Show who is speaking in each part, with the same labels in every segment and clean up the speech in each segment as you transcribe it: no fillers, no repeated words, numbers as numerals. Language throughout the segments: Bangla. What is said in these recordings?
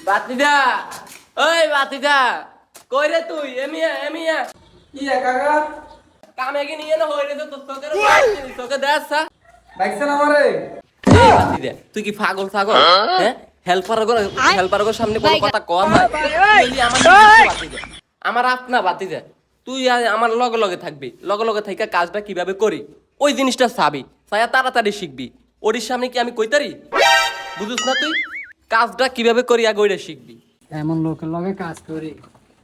Speaker 1: বাতিদা, ওই বাতিদা, কই রে তুই? এমিয়া এমিয়া
Speaker 2: কি কাকা
Speaker 1: কামে কি নিয়ে না হইরে তো তোকে তোকে দেছা
Speaker 2: দেখছেন আমারে?
Speaker 1: এই বাতিদা, তুই কি পাগল ছাগল? হ্যাঁ, হেল্পার সামনে কোনো কথা কম হয়? তুই আমার বাতিদা, আমার আপনা বাতিদা, তুই আমার লগে লগে থাকবি, লগে লগে থাইকা কাজটা কিভাবে করি ওই জিনিসটা চাবি, চাইয়া তাড়াতাড়ি শিখবি। ওর সামনে কি আমি কইতারি? বুঝুস না তুই? কাজটা কিভাবে করি আগে ওইটা শিখবি।
Speaker 3: এমন লোকের লগে কাজ করি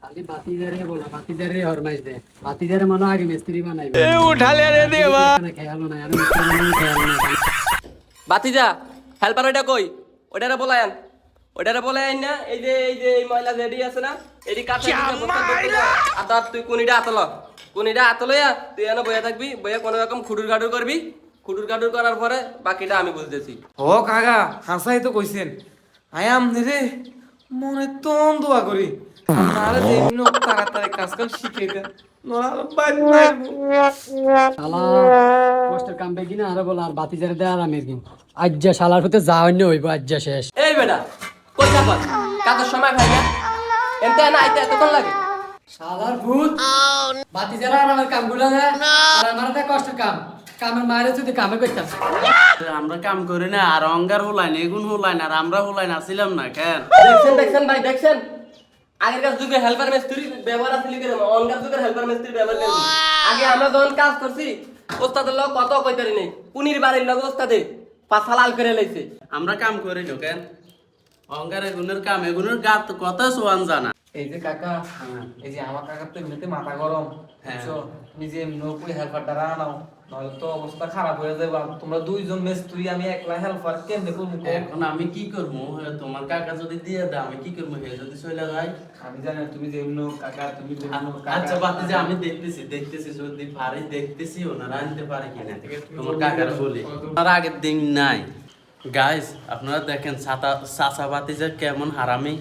Speaker 3: খালি বাতিদারে বলা, বাতিদারে হরমাইশ দে, বাতিদারে মনে আগে মিস্ত্রি বানাইবে। এ উঠালে রে দেবা খেয়ালো না, আর মিস্ত্রি বানাই খেয়ালো না।
Speaker 1: বাতিজা, হেল্পার ওইটা কই? ওইটারে বলায় আন, ওইটারে বলায় আন না। এই ময়লা রেডি আছে না, এডি কাটা আতা, তুই কোনিটা আতল, কোনিটা আতলইয়া তুই এনে বইয়া থাকবি, বইয়া কোনো রকম খুডুর গাডুর করবি। খুডুর গাডুর করার পরে বাকিটা আমি বুঝতেছি।
Speaker 2: ও কাকা হাসাই তো কইছেন, আয়াম রে মনে তন দোয়া করি তারে যেমন তাড়াতাড়ি কাজ কাম শিখে দেন নড়াল বাদ মারবো।
Speaker 3: শালা কষ্টের কাম বেগি না, আর বলা আর বাতিদারে দে আর আমির কিন আজ্জা শালার হতে যা অন্য হইব, আজ্জা শেষ।
Speaker 1: এই বেটা কই থাকস? কাজের সময় ভাই না এনতে না আইতে এতক্ষণ লাগে?
Speaker 3: শালার ভূত বাতিদারে আর আমার কামগুলো না, আর আমার তো কষ্টের কাম, কামের মায়ের যদি কামে করতাম।
Speaker 4: আমরা কাম করি না, আর অঙ্গার হলাইন এগুন হলাইন, আর আমরা হলাইন আসিলাম না কেন?
Speaker 1: দেখছেন ভাই, দেখছেন আগেরকার যুগে হেল্পার মিস্ত্রি ব্যবহার আছিল কেন, অনকার যুগের হেল্পার মিস্ত্রি ব্যবহার কেন? আগে আমরা যখন কাজ করছি ওস্তাদের লোক কত কইতারি নেই, পুনির বাড়ির লোক ওস্তাদে পাছা লাল করে লাইছে।
Speaker 4: আমরা কাম করি না কেন? অঙ্গার এগুনের কাম এগুনের গাত কত সোয়ান জানা।
Speaker 2: এই যে কাকা, এই যে আমার কাকার তো এমনিতে মাথা গরম, বুঝছো? নিজে নৌকুই হেল্পার দ্বারা আনাও, নইলে তো অবস্থা খারাপ হয়ে যাবে। তোমরা দুইজন মিস্ত্রি, আমি একলা হেল্পার, কেমনে করবো?
Speaker 4: এখন আমি কি করবো? তোমার কাকা যদি দিয়ে দেয় আমি কি করবো? হে যদি চলে যায়?
Speaker 2: আমি জানি তুমি যেমন কাকা, তুমি যেমন
Speaker 4: আচ্ছা বাতি যে আমি দেখতেছি যদি পারি, দেখতেছি ওনারা আনতে পারে কিনা, তোমার কাকার বলি। ওনারা আগের দিন নাই গাইস, আপনারা দেখেন চাচা বাতি যে কেমন হারামি।